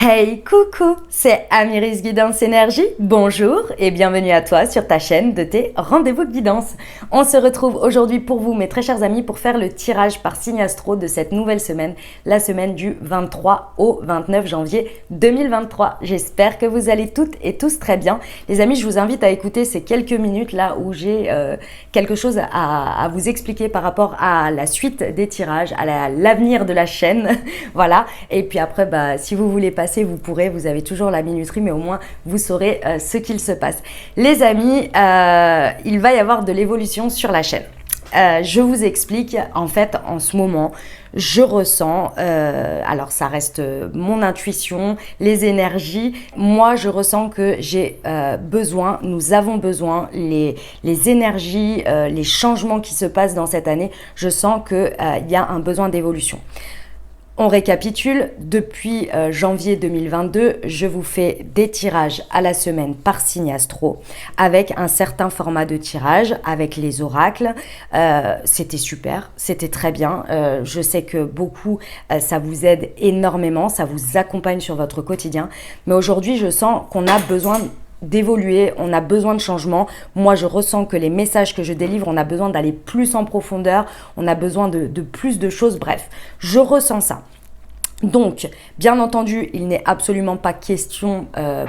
Hey, coucou, c'est Amiris Guidance Énergie. Bonjour et bienvenue à toi sur ta chaîne de tes rendez-vous guidance. On se retrouve aujourd'hui pour vous, mes très chers amis, pour faire le tirage par signe astro de cette nouvelle semaine, la semaine du 23 au 29 janvier 2023. J'espère que vous allez toutes et tous très bien. Les amis, je vous invite à écouter ces quelques minutes là où j'ai quelque chose à vous expliquer par rapport à la suite des tirages, à l'avenir de la chaîne. Voilà. Et puis après, si vous voulez passer, vous pourrez, vous avez toujours la minuterie, mais au moins vous saurez ce qu'il se passe. Les amis, il va y avoir de l'évolution sur la chaîne. Je vous explique, en fait, en ce moment, je ressens, alors ça reste mon intuition, les énergies, moi je ressens que j'ai besoin, nous avons besoin, les énergies, les changements qui se passent dans cette année, je sens qu'il y a un besoin d'évolution. On récapitule, depuis janvier 2022, je vous fais des tirages à la semaine par signe astro avec un certain format de tirage, avec les oracles. C'était super, c'était très bien. Je sais que beaucoup, ça vous aide énormément, ça vous accompagne sur votre quotidien. Mais aujourd'hui, je sens qu'on a besoin d'évoluer, on a besoin de changement. Moi, je ressens que les messages que je délivre, on a besoin d'aller plus en profondeur, on a besoin de plus de choses. Bref, je ressens ça. Donc, bien entendu, il n'est absolument pas question,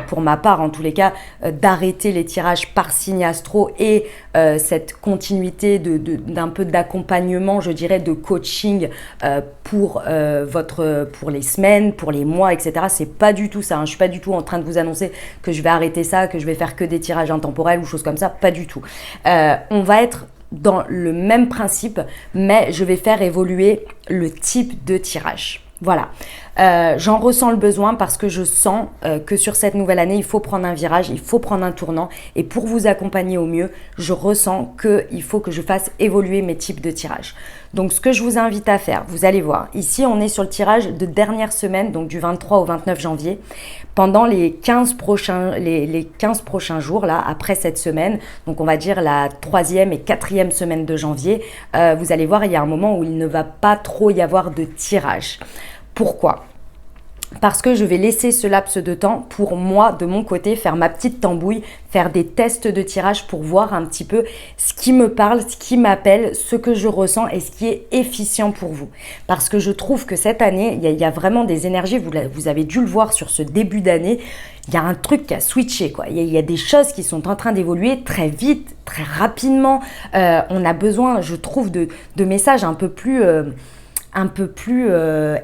pour ma part en tous les cas, d'arrêter les tirages par signe astro et cette continuité d'un peu d'accompagnement, je dirais, de coaching pour les semaines, pour les mois, etc. C'est pas du tout ça. Je suis pas du tout en train de vous annoncer que je vais arrêter ça, que je vais faire que des tirages intemporels ou choses comme ça. Pas du tout. On va être dans le même principe, mais je vais faire évoluer le type de tirage. Voilà, j'en ressens le besoin parce que je sens que sur cette nouvelle année, il faut prendre un virage, il faut prendre un tournant. Et pour vous accompagner au mieux, je ressens qu'il faut que je fasse évoluer mes types de tirages. Donc, ce que je vous invite à faire, vous allez voir, ici, on est sur le tirage de dernière semaine, donc du 23 au 29 janvier. Pendant les 15 prochains jours, là, après cette semaine, donc on va dire la 3e et 4e semaine de janvier, vous allez voir, il y a un moment où il ne va pas trop y avoir de tirage. Pourquoi ? Parce que je vais laisser ce laps de temps pour moi, de mon côté, faire ma petite tambouille, faire des tests de tirage pour voir un petit peu ce qui me parle, ce qui m'appelle, ce que je ressens et ce qui est efficient pour vous. Parce que je trouve que cette année, il y a vraiment des énergies, vous avez dû le voir sur ce début d'année, il y a un truc qui a switché, quoi. Il y a des choses qui sont en train d'évoluer très vite, très rapidement. On a besoin, je trouve, de messages un peu plus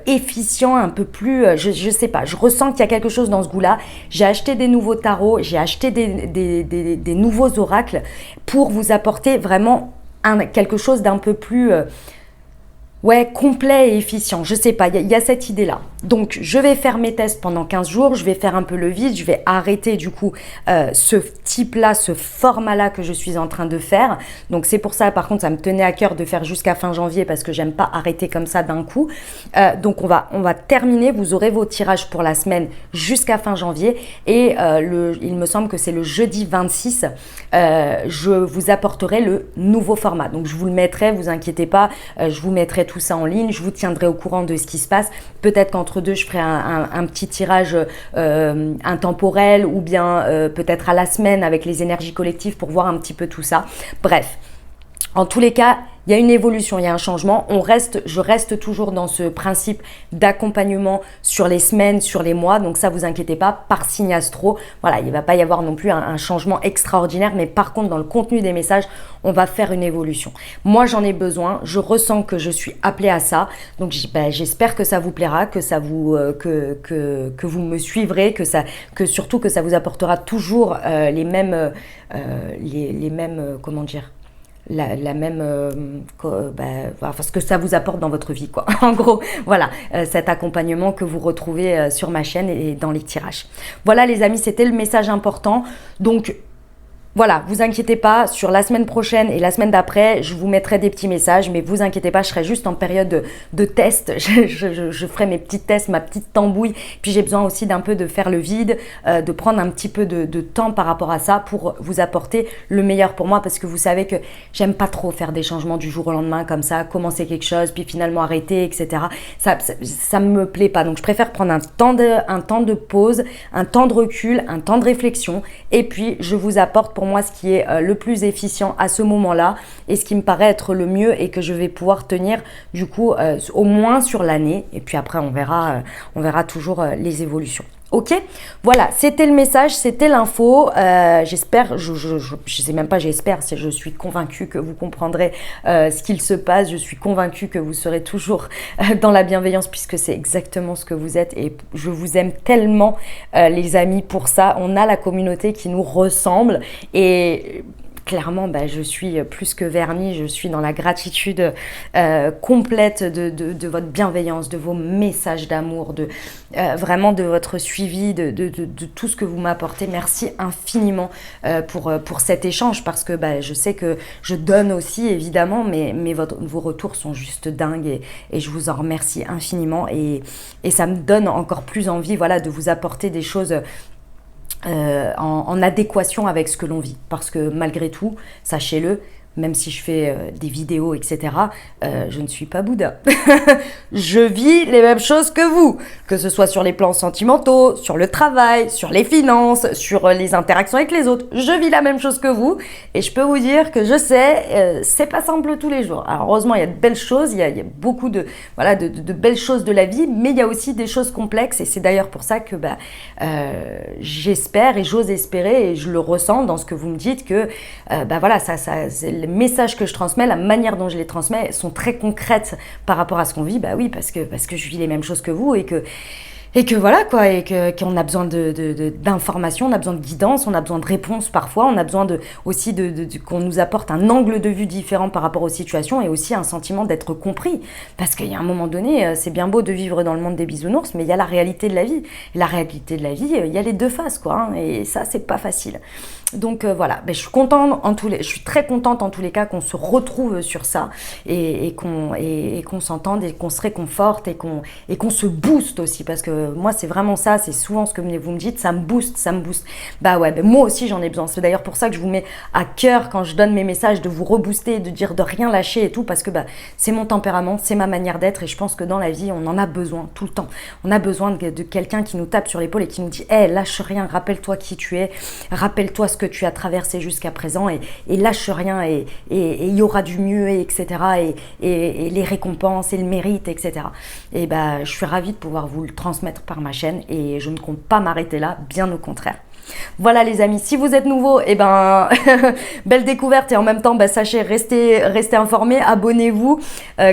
efficient, un peu plus, je sais pas, je ressens qu'il y a quelque chose dans ce goût-là. J'ai acheté des nouveaux tarots, j'ai acheté des nouveaux oracles pour vous apporter vraiment quelque chose d'un peu plus complet et efficient. Je sais pas, il y a cette idée-là. Donc, je vais faire mes tests pendant 15 jours, je vais faire un peu le vide, je vais arrêter du coup ce type-là, ce format-là que je suis en train de faire. Donc, c'est pour ça, par contre, ça me tenait à cœur de faire jusqu'à fin janvier parce que j'aime pas arrêter comme ça d'un coup. Donc, on va terminer, vous aurez vos tirages pour la semaine jusqu'à fin janvier et il me semble que c'est le jeudi 26, je vous apporterai le nouveau format. Donc, je vous le mettrai, vous inquiétez pas, je vous mettrai tout ça en ligne, je vous tiendrai au courant de ce qui se passe. Peut-être qu'entre deux, je ferai un petit tirage intemporel ou bien peut-être à la semaine avec les énergies collectives pour voir un petit peu tout ça. Bref, en tous les cas, il y a une évolution, il y a un changement. Je reste toujours dans ce principe d'accompagnement sur les semaines, sur les mois. Donc ça, vous inquiétez pas, par signe astro. Voilà, il ne va pas y avoir non plus un changement extraordinaire. Mais par contre, dans le contenu des messages, on va faire une évolution. Moi, j'en ai besoin. Je ressens que je suis appelée à ça. Donc j'espère que ça vous plaira, que vous me suivrez, surtout que ça vous apportera toujours les mêmes, comment dire, la même ce que ça vous apporte dans votre vie, quoi. En gros, voilà, cet accompagnement que vous retrouvez sur ma chaîne et dans les tirages. Voilà les amis, c'était le message important. Donc Voilà, vous inquiétez pas, sur la semaine prochaine et la semaine d'après, je vous mettrai des petits messages, mais vous inquiétez pas, je serai juste en période de test. Je ferai mes petits tests, ma petite tambouille. Puis j'ai besoin aussi d'un peu de faire le vide, de prendre un petit peu de temps par rapport à ça pour vous apporter le meilleur pour moi, parce que vous savez que j'aime pas trop faire des changements du jour au lendemain comme ça, commencer quelque chose, puis finalement arrêter, etc. Ça me plaît pas. Donc je préfère prendre un temps de pause, un temps de recul, un temps de réflexion, et puis je vous apporte pour moi ce qui est le plus efficient à ce moment-là et ce qui me paraît être le mieux et que je vais pouvoir tenir du coup au moins sur l'année, et puis après on verra toujours les évolutions. Ok, voilà, c'était le message, c'était l'info. J'espère, je sais même pas, j'espère, je suis convaincue que vous comprendrez ce qu'il se passe. Je suis convaincue que vous serez toujours dans la bienveillance, puisque c'est exactement ce que vous êtes, et je vous aime tellement les amis pour ça. On a la communauté qui nous ressemble, et clairement, je suis plus que vernie, je suis dans la gratitude complète de votre bienveillance, de vos messages d'amour, vraiment de votre suivi, de tout ce que vous m'apportez. Merci infiniment pour cet échange, parce que je sais que je donne aussi évidemment, mais vos retours sont juste dingues, et je vous en remercie infiniment, et ça me donne encore plus envie, voilà, de vous apporter des choses en adéquation avec ce que l'on vit. Parce que malgré tout, sachez-le, même si je fais des vidéos, etc., je ne suis pas Bouddha. Je vis les mêmes choses que vous, que ce soit sur les plans sentimentaux, sur le travail, sur les finances, sur les interactions avec les autres. Je vis la même chose que vous, et je peux vous dire que je sais, c'est pas simple tous les jours. Alors heureusement, il y a de belles choses, il y a beaucoup de belles choses de la vie, mais il y a aussi des choses complexes, et c'est d'ailleurs pour ça que j'espère et j'ose espérer, et je le ressens dans ce que vous me dites, que voilà, les messages que je transmets, la manière dont je les transmets sont très concrètes par rapport à ce qu'on vit. Oui, parce que je vis les mêmes choses que vous, et que voilà quoi, et qu'on a besoin d'informations, on a besoin de guidance, on a besoin de réponses parfois, on a besoin aussi qu'on nous apporte un angle de vue différent par rapport aux situations, et aussi un sentiment d'être compris. Parce qu'il y a un moment donné, c'est bien beau de vivre dans le monde des bisounours, mais il y a la réalité de la vie. Et la réalité de la vie, il y a les deux faces, quoi, hein, et ça, c'est pas facile. Donc voilà, je suis très contente en tous les cas qu'on se retrouve sur ça, et qu'on s'entende, et qu'on se réconforte, et qu'on se booste aussi, parce que moi c'est vraiment ça, c'est souvent ce que vous me dites, ça me booste. Moi aussi j'en ai besoin. C'est d'ailleurs pour ça que je vous mets à cœur quand je donne mes messages, de vous rebooster, de dire de rien lâcher et tout, parce que c'est mon tempérament, c'est ma manière d'être, et je pense que dans la vie on en a besoin tout le temps. On a besoin de quelqu'un qui nous tape sur l'épaule et qui nous dit hey, lâche rien, rappelle-toi qui tu es, rappelle-toi ce que tu as traversé jusqu'à présent, et lâche rien, et il y aura du mieux, et etc., et les récompenses et le mérite, etc. Et je suis ravie de pouvoir vous le transmettre par ma chaîne, et je ne compte pas m'arrêter là, bien au contraire. Voilà les amis, si vous êtes nouveaux, belle découverte, et en même temps sachez, restez informés, abonnez-vous,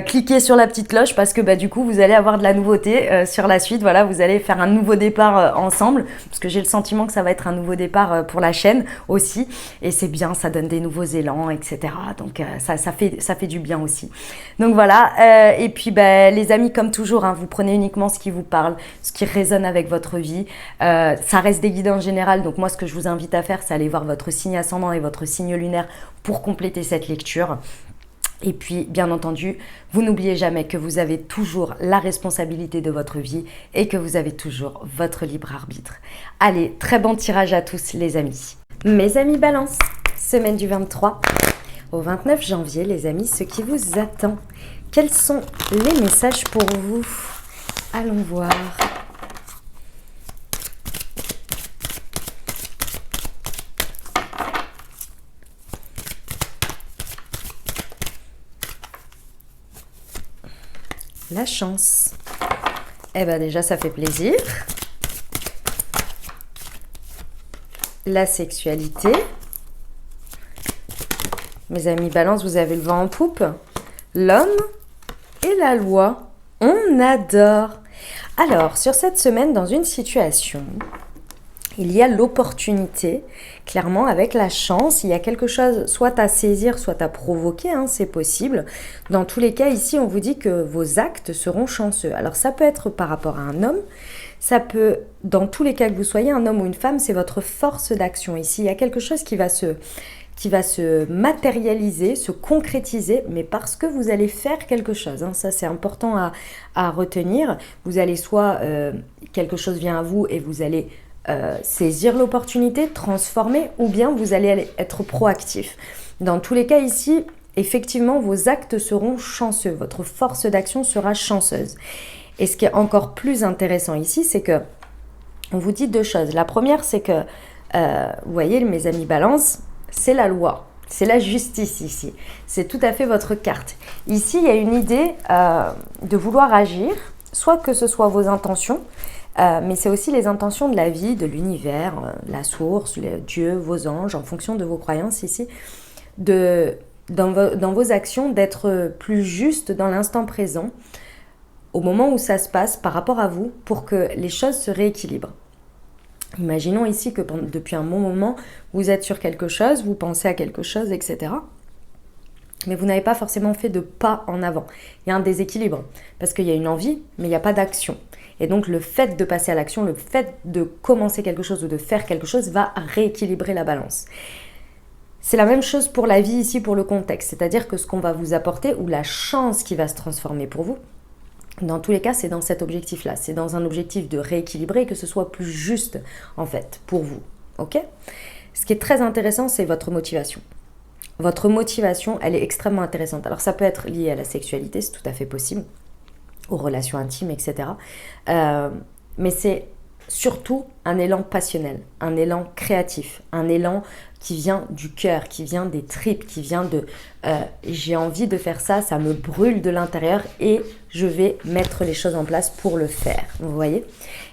cliquez sur la petite cloche, parce que du coup vous allez avoir de la nouveauté sur la suite. Voilà, vous allez faire un nouveau départ ensemble, parce que j'ai le sentiment que ça va être un nouveau départ pour la chaîne aussi, et c'est bien, ça donne des nouveaux élans, etc. Donc ça fait du bien aussi. Donc voilà, et puis les amis, comme toujours, vous prenez uniquement ce qui vous parle, ce qui résonne avec votre vie. Ça reste des guidances générales. Donc moi, ce que je vous invite à faire, c'est aller voir votre signe ascendant et votre signe lunaire pour compléter cette lecture. Et puis, bien entendu, vous n'oubliez jamais que vous avez toujours la responsabilité de votre vie, et que vous avez toujours votre libre arbitre. Allez, très bon tirage à tous les amis. Mes amis Balance, semaine du 23 au 29 janvier, les amis, ce qui vous attend. Quels sont les messages pour vous? Allons voir. La chance. Déjà, ça fait plaisir. La sexualité. Mes amis Balance, vous avez le vent en poupe. L'homme et la loi. On adore. Alors, sur cette semaine, dans une situation, il y a l'opportunité, clairement, avec la chance. Il y a quelque chose soit à saisir, soit à provoquer, c'est possible. Dans tous les cas, ici, on vous dit que vos actes seront chanceux. Alors, ça peut être par rapport à un homme, Ça peut, dans tous les cas que vous soyez, un homme ou une femme, c'est votre force d'action. Ici, il y a quelque chose qui va se matérialiser, se concrétiser, mais parce que vous allez faire quelque chose. Hein. Ça, c'est important à retenir. Vous allez soit, quelque chose vient à vous et vous allez saisir l'opportunité, transformer, ou bien vous allez être proactif. Dans tous les cas ici, effectivement, vos actes seront chanceux. Votre force d'action sera chanceuse. Et ce qui est encore plus intéressant ici, c'est que on vous dit deux choses. La première, c'est que, vous voyez, mes amis balance, c'est la loi, c'est la justice ici. C'est tout à fait votre carte. Ici, il y a une idée de vouloir agir, soit que ce soit vos intentions, mais c'est aussi les intentions de la vie, de l'univers, la source, Dieu, vos anges, en fonction de vos croyances ici, dans vos actions, d'être plus juste dans l'instant présent, au moment où ça se passe par rapport à vous, pour que les choses se rééquilibrent. Imaginons ici que depuis un bon moment, vous êtes sur quelque chose, vous pensez à quelque chose, etc. Mais vous n'avez pas forcément fait de pas en avant. Il y a un déséquilibre, parce qu'il y a une envie, mais il n'y a pas d'action. Et donc le fait de passer à l'action, le fait de commencer quelque chose ou de faire quelque chose va rééquilibrer la balance. C'est la même chose pour la vie ici, pour le contexte. C'est-à-dire que ce qu'on va vous apporter, ou la chance qui va se transformer pour vous, dans tous les cas, c'est dans cet objectif-là. C'est dans un objectif de rééquilibrer, que ce soit plus juste, en fait, pour vous. Ok ? Ce qui est très intéressant, c'est votre motivation. Votre motivation, elle est extrêmement intéressante. Alors, ça peut être lié à la sexualité, c'est tout à fait possible, aux relations intimes, etc. Mais c'est surtout un élan passionnel, un élan créatif, un élan qui vient du cœur, qui vient des tripes, qui vient de j'ai envie de faire ça, ça me brûle de l'intérieur et je vais mettre les choses en place pour le faire, vous voyez.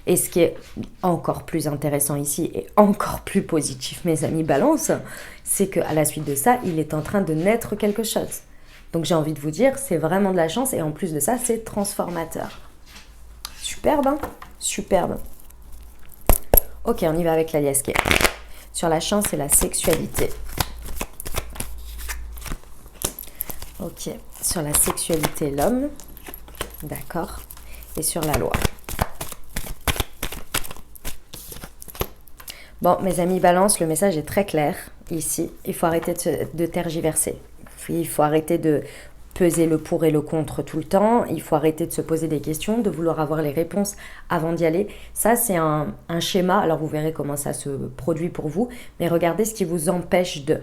Et ce qui est encore plus intéressant ici et encore plus positif, mes amis balance, c'est qu'à la suite de ça, il est en train de naître quelque chose. Donc j'ai envie de vous dire, c'est vraiment de la chance et en plus de ça, c'est transformateur. Superbe, hein ? Superbe. Ok, on y va avec la liasquée. Sur la chance et la sexualité. Ok, sur la sexualité, l'homme. D'accord. Et sur la loi. Bon, mes amis balance, le message est très clair ici. Il faut arrêter de tergiverser. Il faut arrêter de peser le pour et le contre tout le temps. Il faut arrêter de se poser des questions, de vouloir avoir les réponses avant d'y aller. Ça, c'est un schéma. Alors, vous verrez comment ça se produit pour vous. Mais regardez ce qui vous empêche de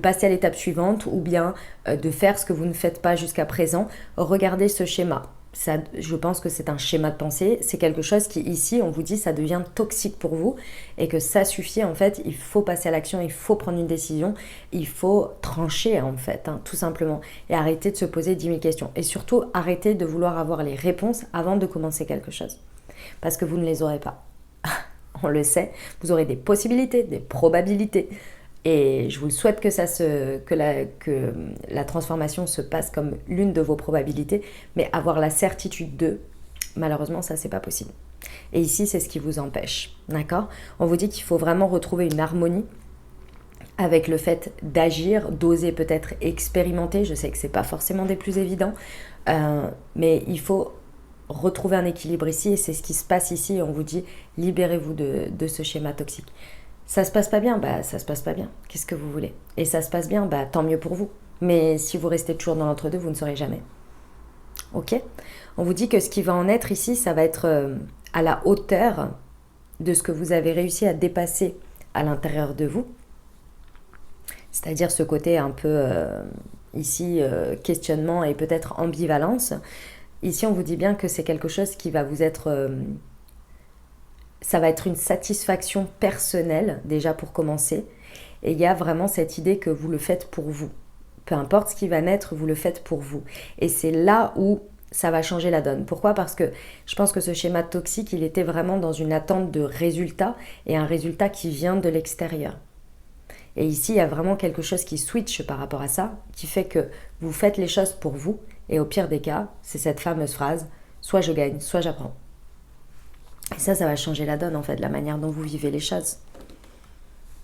passer à l'étape suivante ou bien de faire ce que vous ne faites pas jusqu'à présent. Regardez ce schéma. Ça, je pense que c'est un schéma de pensée. C'est quelque chose qui, ici, on vous dit, ça devient toxique pour vous et que ça suffit, en fait. Il faut passer à l'action, il faut prendre une décision, il faut trancher, en fait, hein, tout simplement. Et arrêter de se poser 10 000 questions. Et surtout, arrêter de vouloir avoir les réponses avant de commencer quelque chose. Parce que vous ne les aurez pas. On le sait, vous aurez des possibilités, des probabilités. Et je vous le souhaite que la transformation se passe comme l'une de vos probabilités, mais avoir la certitude de, malheureusement, ça, c'est pas possible. Et ici, c'est ce qui vous empêche, d'accord ? On vous dit qu'il faut vraiment retrouver une harmonie avec le fait d'agir, d'oser peut-être expérimenter. Je sais que c'est pas forcément des plus évidents, mais il faut retrouver un équilibre ici, et c'est ce qui se passe ici. On vous dit, libérez-vous de ce schéma toxique. Ça se passe pas bien, bah ça se passe pas bien. Qu'est-ce que vous voulez ? Et ça se passe bien, bah tant mieux pour vous. Mais si vous restez toujours dans l'entre-deux, vous ne saurez jamais. Ok ? On vous dit que ce qui va en être ici, ça va être à la hauteur de ce que vous avez réussi à dépasser à l'intérieur de vous. C'est-à-dire ce côté un peu ici questionnement et peut-être ambivalence. Ici, on vous dit bien que c'est quelque chose qui va vous être... ça va être une satisfaction personnelle, déjà pour commencer. Et il y a vraiment cette idée que vous le faites pour vous. Peu importe ce qui va naître, vous le faites pour vous. Et c'est là où ça va changer la donne. Pourquoi ? Parce que je pense que ce schéma toxique, il était vraiment dans une attente de résultat, et un résultat qui vient de l'extérieur. Et ici, il y a vraiment quelque chose qui switch par rapport à ça, qui fait que vous faites les choses pour vous, et au pire des cas, c'est cette fameuse phrase, soit je gagne, soit j'apprends. Et ça va changer la donne, en fait, la manière dont vous vivez les choses.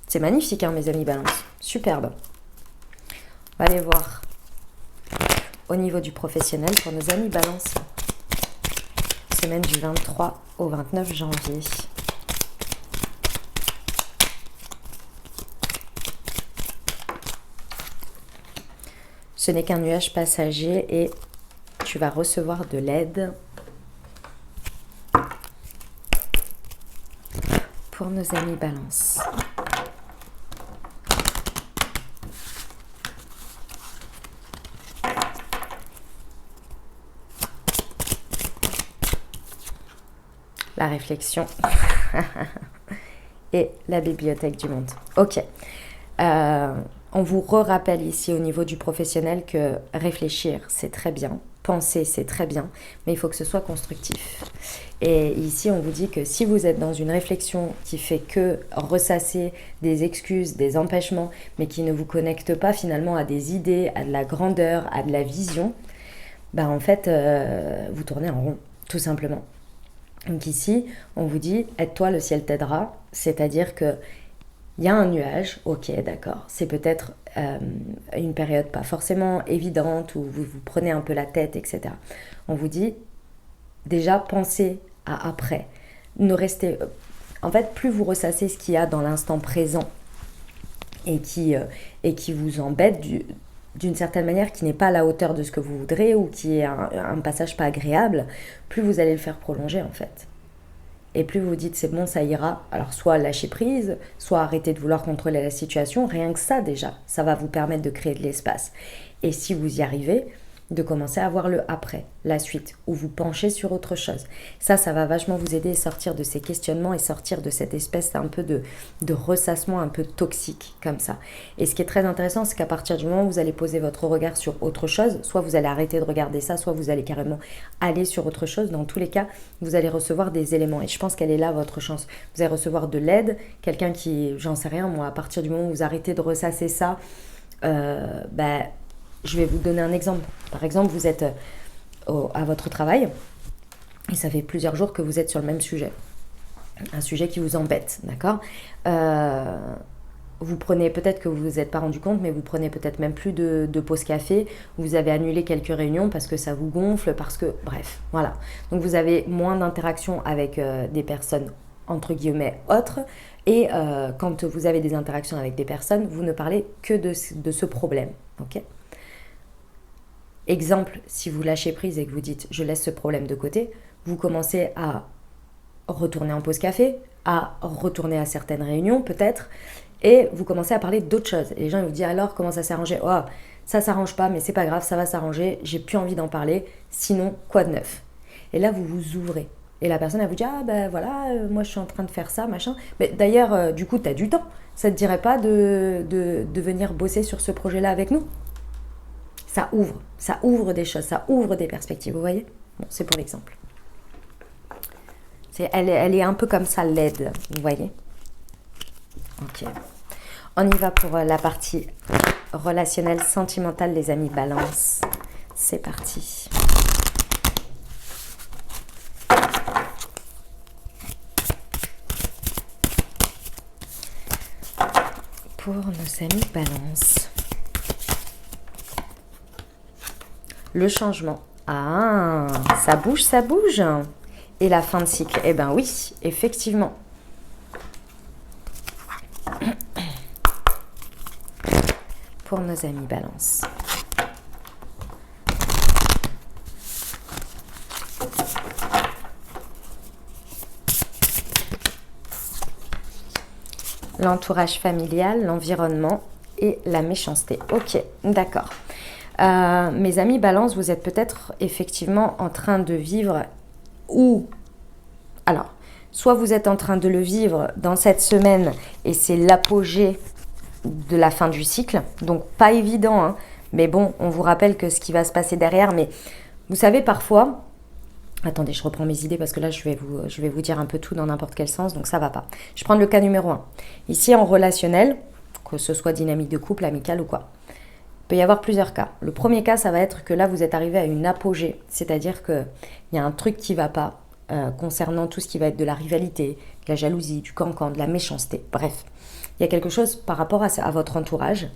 C'est magnifique, hein, mes amis balance. Superbe. On va aller voir au niveau du professionnel pour nos amis balance. semaine du 23 au 29 janvier. Ce n'est qu'un nuage passager et tu vas recevoir de l'aide pour nos amis Balance. La réflexion et la bibliothèque du monde. Ok. On vous rappelle ici au niveau du professionnel que réfléchir, c'est très bien. Penser, c'est très bien. Mais il faut que ce soit constructif. Et ici, on vous dit que si vous êtes dans une réflexion qui fait que ressasser des excuses, des empêchements, mais qui ne vous connecte pas finalement à des idées, à de la grandeur, à de la vision, bah en fait, vous tournez en rond, tout simplement. Donc ici, on vous dit, aide-toi, le ciel t'aidera. C'est-à-dire que il y a un nuage, ok, d'accord. C'est peut-être une période pas forcément évidente où vous vous prenez un peu la tête, etc. On vous dit, déjà, pensez à après. Ne restez... En fait, plus vous ressassez ce qu'il y a dans l'instant présent et qui vous embête d'une certaine manière, qui n'est pas à la hauteur de ce que vous voudrez ou qui est un passage pas agréable, plus vous allez le faire prolonger, en fait. Et plus vous dites c'est bon, ça ira, alors soit lâcher prise, soit arrêter de vouloir contrôler la situation, rien que ça déjà, ça va vous permettre de créer de l'espace. Et si vous y arrivez, de commencer à voir le après, la suite, où vous penchez sur autre chose. Ça va vachement vous aider à sortir de ces questionnements et sortir de cette espèce un peu de ressassement un peu toxique comme ça. Et ce qui est très intéressant, c'est qu'à partir du moment où vous allez poser votre regard sur autre chose, soit vous allez arrêter de regarder ça, soit vous allez carrément aller sur autre chose. Dans tous les cas, vous allez recevoir des éléments. Et je pense qu'elle est là, votre chance. Vous allez recevoir de l'aide, quelqu'un qui, j'en sais rien, moi, à partir du moment où vous arrêtez de ressasser ça, je vais vous donner un exemple. Par exemple, vous êtes à votre travail et ça fait plusieurs jours que vous êtes sur le même sujet. Un sujet qui vous embête, d'accord ? Vous prenez, peut-être que vous ne vous êtes pas rendu compte, mais vous prenez peut-être même plus de pause café. Vous avez annulé quelques réunions parce que ça vous gonfle, parce que... Bref, voilà. Donc vous avez moins d'interaction avec des personnes entre guillemets autres. Et quand vous avez des interactions avec des personnes, vous ne parlez que de ce problème, ok ? Exemple, si vous lâchez prise et que vous dites « je laisse ce problème de côté », vous commencez à retourner en pause café, à retourner à certaines réunions peut-être, et vous commencez à parler d'autres choses. Et les gens ils vous disent « alors, comment ça s'est arrangé ?»« Oh, ça s'arrange pas, mais c'est pas grave, ça va s'arranger, j'ai plus envie d'en parler, sinon, quoi de neuf ?» Et là, vous vous ouvrez. Et la personne, elle vous dit « ah ben voilà, moi je suis en train de faire ça, machin. » Mais d'ailleurs, du coup, tu as du temps. Ça te dirait pas de venir bosser sur ce projet-là avec nous ? Ça ouvre des choses, ça ouvre des perspectives, vous voyez ? Bon, c'est pour l'exemple. Elle est un peu comme ça, l'aide, vous voyez ? Ok. On y va pour la partie relationnelle, sentimentale, les amis Balance. C'est parti. Pour nos amis Balance. Le changement. Ah, ça bouge, ça bouge. Et la fin de cycle. Eh bien oui, effectivement. Pour nos amis Balance. L'entourage familial, l'environnement et la méchanceté. Ok, d'accord. Mes amis Balance, vous êtes peut-être effectivement en train de vivre alors, soit vous êtes en train de le vivre dans cette semaine et c'est l'apogée de la fin du cycle, donc pas évident, hein, mais bon, on vous rappelle que ce qui va se passer derrière, mais vous savez parfois, attendez, je reprends mes idées parce que là je vais vous dire un peu tout dans n'importe quel sens, donc ça va pas. Je prends le cas numéro 1. Ici en relationnel, que ce soit dynamique de couple, amicale ou quoi, il peut y avoir plusieurs cas. Le premier cas, ça va être que là vous êtes arrivé à une apogée, c'est-à-dire qu'il y a un truc qui va pas concernant tout ce qui va être de la rivalité, de la jalousie, du cancan, de la méchanceté, bref. Il y a quelque chose par rapport à votre entourage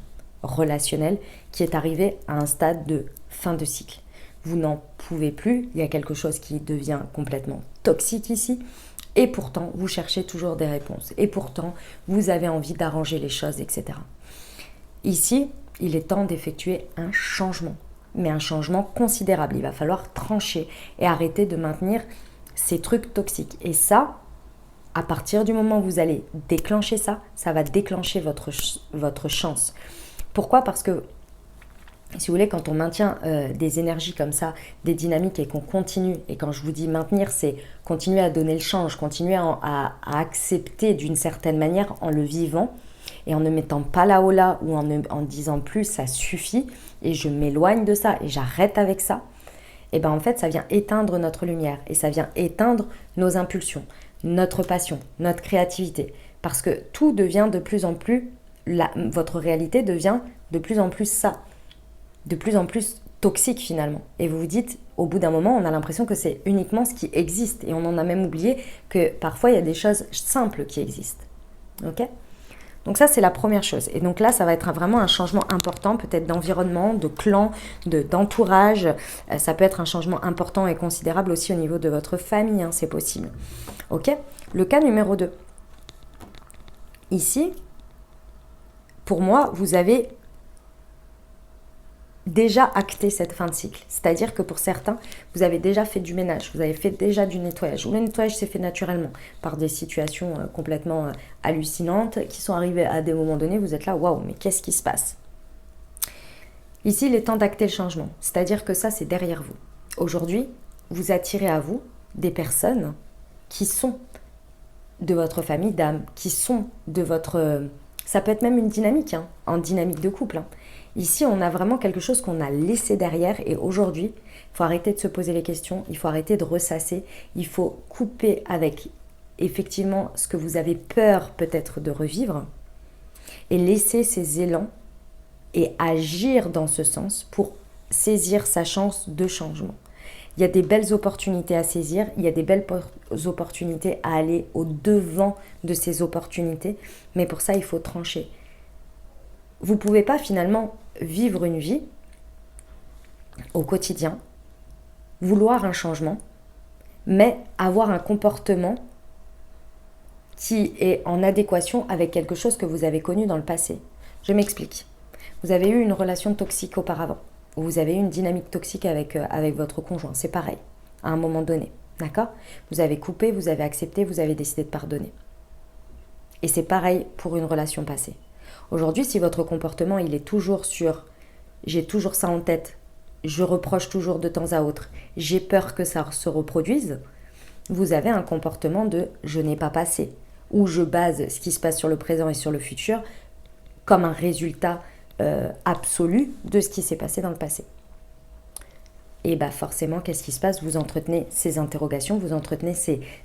relationnel qui est arrivé à un stade de fin de cycle. vous n'en pouvez plus, il y a quelque chose qui devient complètement toxique ici, et pourtant vous cherchez toujours des réponses, et pourtant vous avez envie d'arranger les choses, etc. Ici, il est temps d'effectuer un changement, mais un changement considérable. Il va falloir trancher et arrêter de maintenir ces trucs toxiques. Et ça, à partir du moment où vous allez déclencher ça, ça va déclencher votre chance. Pourquoi ? Parce que, si vous voulez, quand on maintient des énergies comme ça, des dynamiques et qu'on continue, et quand je vous dis maintenir, c'est continuer à donner le change, continuer à accepter d'une certaine manière en le vivant, et en ne mettant pas là haut là ou en disant plus ça suffit et je m'éloigne de ça et j'arrête avec ça, et bien en fait ça vient éteindre notre lumière et ça vient éteindre nos impulsions, notre passion, notre créativité, parce que tout devient de plus en plus, votre réalité devient de plus en plus ça, de plus en plus toxique finalement. Et vous vous dites, au bout d'un moment, on a l'impression que c'est uniquement ce qui existe et on en a même oublié que parfois il y a des choses simples qui existent. Ok ? Donc ça, c'est la première chose. Et donc là, ça va être vraiment un changement important, peut-être d'environnement, de clan, d'entourage. Ça peut être un changement important et considérable aussi au niveau de votre famille, hein, c'est possible. Ok ? Le cas numéro 2. Ici, pour moi, vous avez déjà acté cette fin de cycle. C'est-à-dire que pour certains, vous avez déjà fait du ménage, vous avez fait déjà du nettoyage. Ou le nettoyage s'est fait naturellement par des situations complètement hallucinantes qui sont arrivées à des moments donnés. Vous êtes là, waouh, mais qu'est-ce qui se passe ? Ici, il est temps d'acter le changement. C'est-à-dire que ça, c'est derrière vous. Aujourd'hui, vous attirez à vous des personnes qui sont de votre famille d'âme, qui sont de votre... Ça peut être même une dynamique, hein, en dynamique de couple, hein. Ici, on a vraiment quelque chose qu'on a laissé derrière et aujourd'hui, il faut arrêter de se poser les questions, il faut arrêter de ressasser, il faut couper avec effectivement ce que vous avez peur peut-être de revivre et laisser ces élans et agir dans ce sens pour saisir sa chance de changement. Il y a des belles opportunités à saisir, il y a des belles opportunités à aller au-devant de ces opportunités, mais pour ça, il faut trancher. Vous ne pouvez pas finalement vivre une vie au quotidien, vouloir un changement, mais avoir un comportement qui est en adéquation avec quelque chose que vous avez connu dans le passé. Je m'explique. Vous avez eu une relation toxique auparavant, ou vous avez eu une dynamique toxique avec votre conjoint, c'est pareil, à un moment donné, d'accord ? Vous avez coupé, vous avez accepté, vous avez décidé de pardonner. Et c'est pareil pour une relation passée. Aujourd'hui, si votre comportement, il est toujours sur « j'ai toujours ça en tête, je reproche toujours de temps à autre, j'ai peur que ça se reproduise », vous avez un comportement de « je n'ai pas passé » ou « je base ce qui se passe sur le présent et sur le futur comme un résultat absolu de ce qui s'est passé dans le passé ». Et bien forcément, qu'est-ce qui se passe ? Vous entretenez ces interrogations, vous entretenez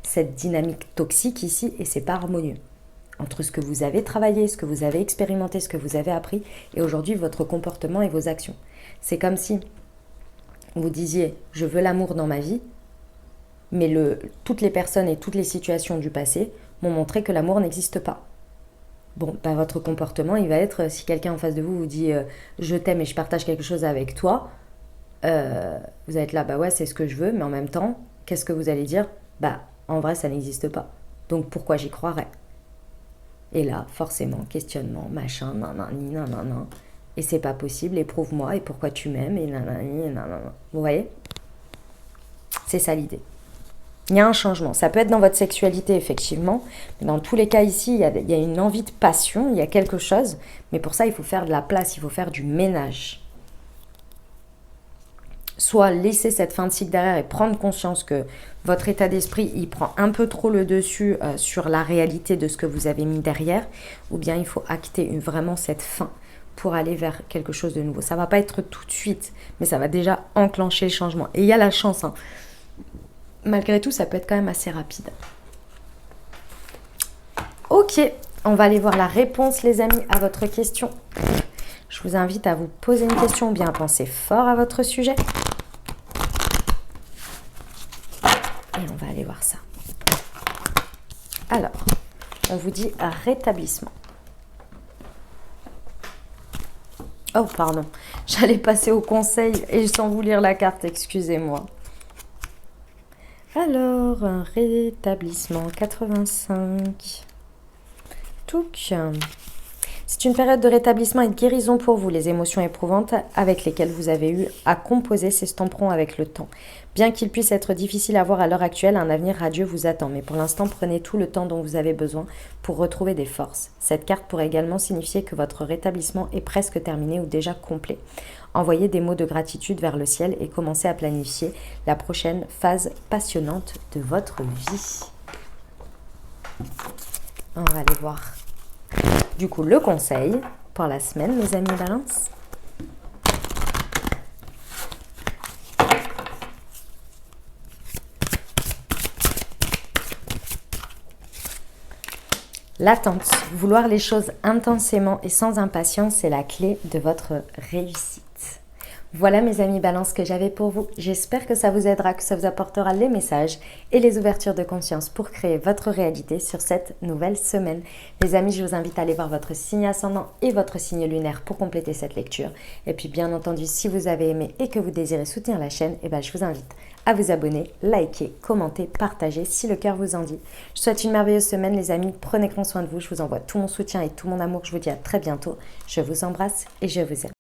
cette dynamique toxique ici et c'est pas harmonieux. Entre ce que vous avez travaillé, ce que vous avez expérimenté, ce que vous avez appris, et aujourd'hui votre comportement et vos actions. C'est comme si vous disiez « je veux l'amour dans ma vie », mais toutes les personnes et toutes les situations du passé m'ont montré que l'amour n'existe pas. Bon, bah votre comportement, il va être, si quelqu'un en face de vous vous dit « je t'aime et je partage quelque chose avec toi », vous allez être là « bah ouais, c'est ce que je veux », mais en même temps, qu'est-ce que vous allez dire ? Bah, en vrai, ça n'existe pas. Donc pourquoi j'y croirais ? Et là, forcément, questionnement, machin, nanani, nanana. Et c'est pas possible, et prouve-moi, et pourquoi tu m'aimes, et nanani, nanana. Vous voyez ? C'est ça l'idée. Il y a un changement. Ça peut être dans votre sexualité, effectivement. Mais dans tous les cas, ici, il y a une envie de passion, il y a quelque chose. Mais pour ça, il faut faire de la place, il faut faire du ménage. Soit laisser cette fin de cycle derrière et prendre conscience que votre état d'esprit, il prend un peu trop le dessus sur la réalité de ce que vous avez mis derrière, ou bien il faut acter vraiment cette fin pour aller vers quelque chose de nouveau. Ça ne va pas être tout de suite, mais ça va déjà enclencher le changement. Et il y a la chance, hein. Malgré tout, ça peut être quand même assez rapide. Ok, on va aller voir la réponse, les amis, à votre question. Je vous invite à vous poser une question ou bien à penser fort à votre sujet. Et on va aller voir ça. Alors, on vous dit rétablissement. Oh, pardon. J'allais passer au conseil et sans vous lire la carte, excusez-moi. Alors, un rétablissement 85. Touc. C'est une période de rétablissement et de guérison pour vous. Les émotions éprouvantes avec lesquelles vous avez eu à composer s'estomperont avec le temps. Bien qu'il puisse être difficile à voir à l'heure actuelle, un avenir radieux vous attend. Mais pour l'instant, prenez tout le temps dont vous avez besoin pour retrouver des forces. Cette carte pourrait également signifier que votre rétablissement est presque terminé ou déjà complet. Envoyez des mots de gratitude vers le ciel et commencez à planifier la prochaine phase passionnante de votre vie. On va aller voir. Du coup, le conseil pour la semaine, mes amis Balance. L'attente, vouloir les choses intensément et sans impatience, c'est la clé de votre réussite. Voilà mes amis Balance que j'avais pour vous. J'espère que ça vous aidera, que ça vous apportera les messages et les ouvertures de conscience pour créer votre réalité sur cette nouvelle semaine. Les amis, je vous invite à aller voir votre signe ascendant et votre signe lunaire pour compléter cette lecture. Et puis bien entendu, si vous avez aimé et que vous désirez soutenir la chaîne, je vous invite à vous abonner, liker, commenter, partager si le cœur vous en dit. Je vous souhaite une merveilleuse semaine les amis, prenez grand soin de vous. Je vous envoie tout mon soutien et tout mon amour. Je vous dis à très bientôt. Je vous embrasse et je vous aime.